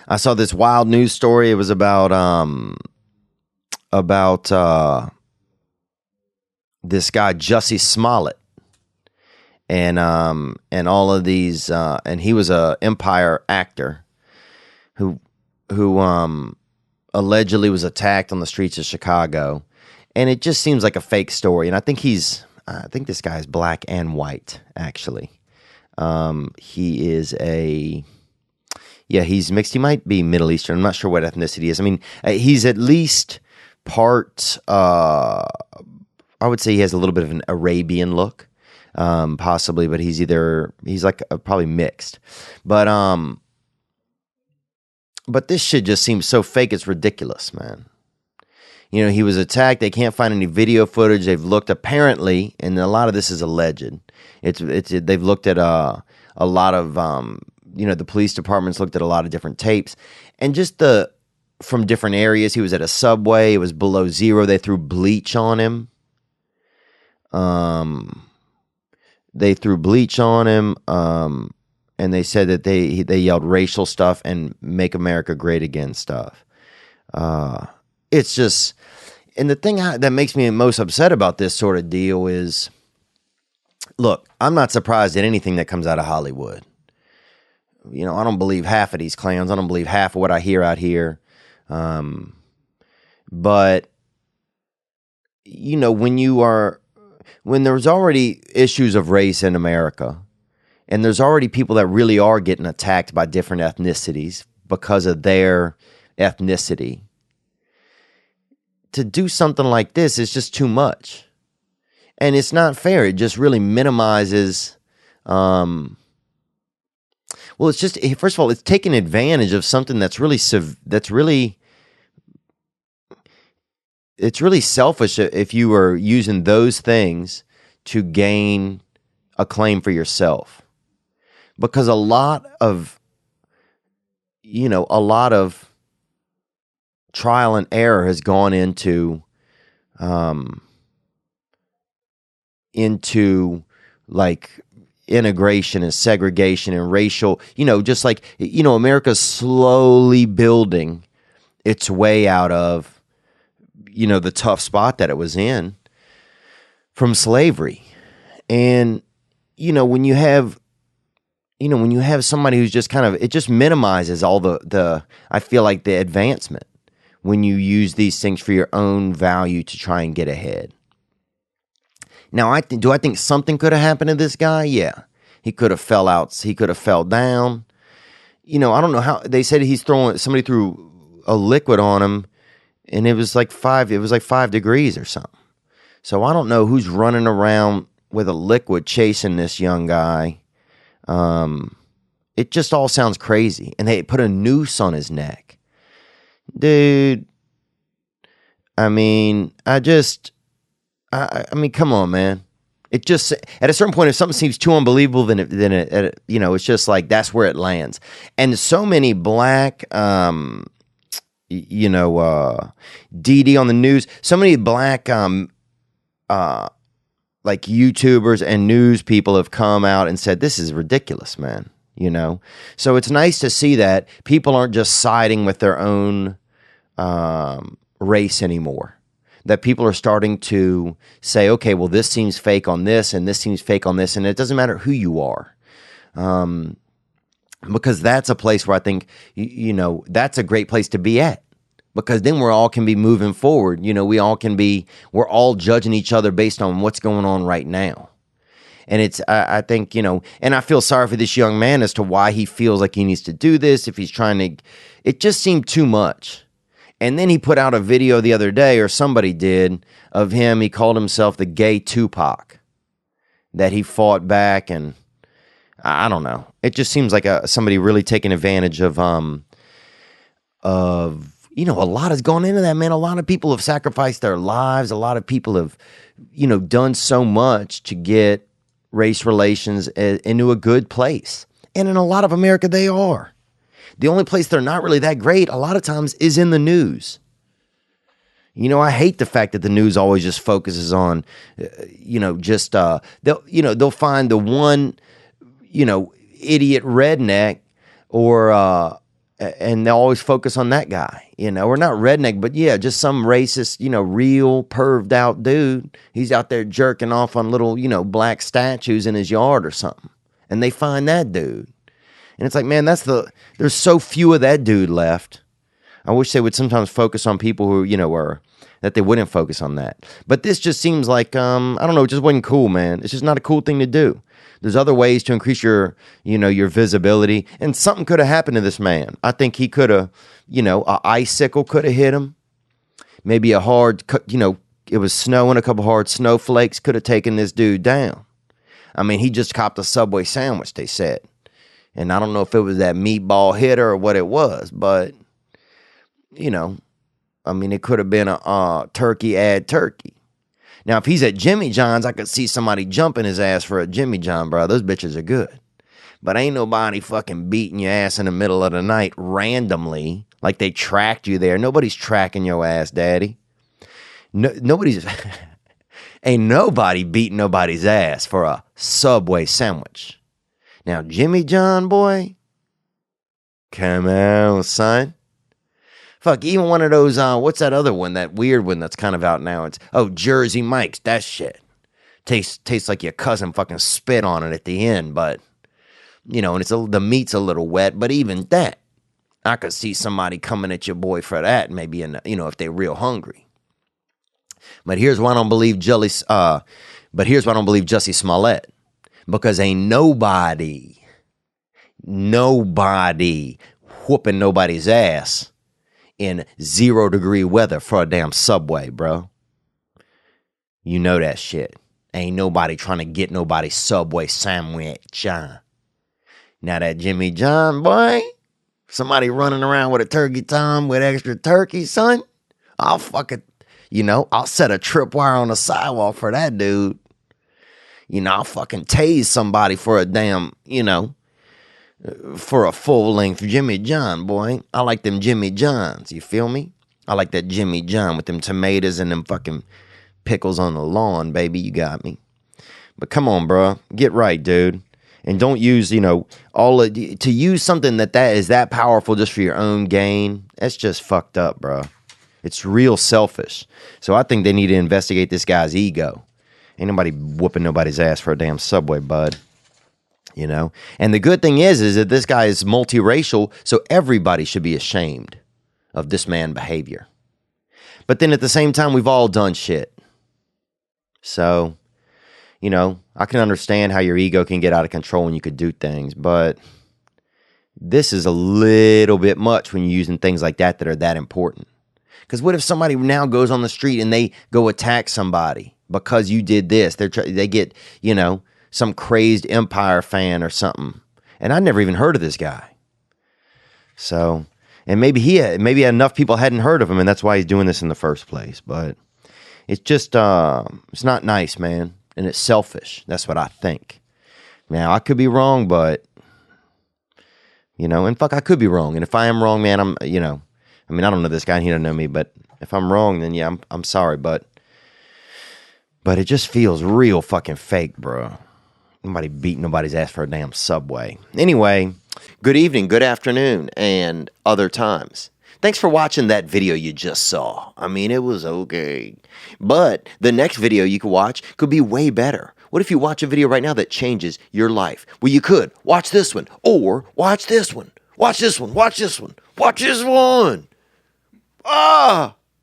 I saw this wild news story. It was about this guy Jussie Smollett, and all of these, and he was a Empire actor who allegedly was attacked on the streets of Chicago, and it just seems like a fake story. And I think this guy is black and white, actually. He is he's mixed. He might be Middle Eastern. I'm not sure what ethnicity he is. I mean, he's at least part, I would say he has a little bit of an Arabian look, possibly, but he's like probably mixed. But this shit just seems so fake. It's ridiculous, man. You know, he was attacked. They can't find any video footage. They've looked, apparently, and a lot of this is alleged. They've looked at a lot of, the police departments looked at a lot of different tapes, and just from different areas. He was at a Subway. It was below zero. They threw bleach on him. They threw bleach on him, and they said that they yelled racial stuff and "Make America Great Again" stuff. It's just, and the thing that makes me most upset about this sort of deal is, look, I'm not surprised at anything that comes out of Hollywood. You know, I don't believe half of these clowns. I don't believe half of what I hear out here. But, you know, when there's already issues of race in America, and there's already people that really are getting attacked by different ethnicities because of their ethnicity, to do something like this is just too much. And it's not fair. It just really minimizes, it's just, first of all, it's taking advantage of something that's really selfish if you are using those things to gain acclaim for yourself. Because a lot of trial and error has gone into like integration and segregation and racial, just like, America's slowly building its way out of, the tough spot that it was in from slavery. And, when you have somebody who's just kind of, it just minimizes all I feel like the advancement when you use these things for your own value to try and get ahead. Now, do I think something could have happened to this guy? Yeah. He could have fell out. He could have fell down. I don't know how, they said somebody threw a liquid on him, and it was like 5 degrees or something. So I don't know who's running around with a liquid chasing this young guy. It just all sounds crazy. And they put a noose on his neck. Dude, I mean, come on, man. It just, at a certain point, if something seems too unbelievable, then it's just like, that's where it lands. And so many black, DD on the news, so many black, like YouTubers and news people have come out and said, this is ridiculous, man. So it's nice to see that people aren't just siding with their own race anymore. That people are starting to say, okay, well, this seems fake on this, and this seems fake on this, and it doesn't matter who you are. Because that's a place where I think, that's a great place to be at. Because then we're all can be moving forward. We're all judging each other based on what's going on right now. And it's, I think, and I feel sorry for this young man as to why he feels like he needs to do this, if he's trying to, it just seemed too much. And then he put out a video the other day, or somebody did, of him. He called himself the gay Tupac, that he fought back, and I don't know. It just seems like somebody really taking advantage of a lot has gone into that, man. A lot of people have sacrificed their lives. A lot of people have, done so much to get race relations into a good place. And in a lot of America, they are. The only place they're not really that great, a lot of times, is in the news. I hate the fact that the news always just focuses on, they'll find the one, idiot redneck or and they'll always focus on that guy, or not redneck, but yeah, just some racist, real perved out dude. He's out there jerking off on little, black statues in his yard or something. And they find that dude. And it's like, man, there's so few of that dude left. I wish they would sometimes focus on people who, that they wouldn't focus on that. But this just seems like, I don't know, it just wasn't cool, man. It's just not a cool thing to do. There's other ways to increase your visibility. And something could have happened to this man. I think he could have, a icicle could have hit him. Maybe a hard, it was snowing, a couple hard snowflakes could have taken this dude down. I mean, he just copped a Subway sandwich, they said. And I don't know if it was that meatball hitter or what it was, but, it could have been a turkey add turkey. Now, if he's at Jimmy John's, I could see somebody jumping his ass for a Jimmy John, bro. Those bitches are good. But ain't nobody fucking beating your ass in the middle of the night randomly, like they tracked you there. Nobody's tracking your ass, daddy. Nobody's... Ain't nobody beating nobody's ass for a Subway sandwich. Now, Jimmy John, boy, come on, son. Fuck, even one of those, what's that other one, that weird one that's kind of out now? It's, Jersey Mike's, that shit. Tastes like your cousin fucking spit on it at the end, but, and the meat's a little wet, but even that, I could see somebody coming at your boy for that, maybe, if they're real hungry. But here's why I don't believe Jussie Smollett. Because ain't nobody whooping nobody's ass in 0-degree weather for a damn Subway, bro. You know that shit. Ain't nobody trying to get nobody's Subway sandwich. Now that Jimmy John, boy, somebody running around with a turkey tom with extra turkey, son, I'll fucking, I'll set a tripwire on the sidewalk for that dude. I'll fucking tase somebody for a damn, for a full-length Jimmy John, boy. I like them Jimmy Johns, you feel me? I like that Jimmy John with them tomatoes and them fucking pickles on the lawn, baby. You got me. But come on, bro. Get right, dude. And don't use, to use something that is that powerful just for your own gain. That's just fucked up, bro. It's real selfish. So I think they need to investigate this guy's ego. Ain't nobody whooping nobody's ass for a damn Subway, bud. And the good thing is that this guy is multiracial, so everybody should be ashamed of this man's behavior. But then at the same time, we've all done shit. So, I can understand how your ego can get out of control when you could do things, but this is a little bit much when you're using things like that are that important. Because what if somebody now goes on the street and they go attack somebody because you did this? They get, some crazed Empire fan or something. And I never even heard of this guy. So, and maybe enough people hadn't heard of him, and that's why he's doing this in the first place. But it's just, it's not nice, man. And it's selfish. That's what I think. Now, I could be wrong, but, and fuck, I could be wrong. And if I am wrong, man, I don't know this guy, and he doesn't know me, but if I'm wrong, then yeah, I'm sorry, but it just feels real fucking fake, bro. Nobody beating nobody's ass for a damn Subway. Anyway, good evening, good afternoon, and other times. Thanks for watching that video you just saw. It was okay. But the next video you could watch could be way better. What if you watch a video right now that changes your life? Well, you could watch this one, or watch this one. Watch this one, watch this one, watch this one. Ah!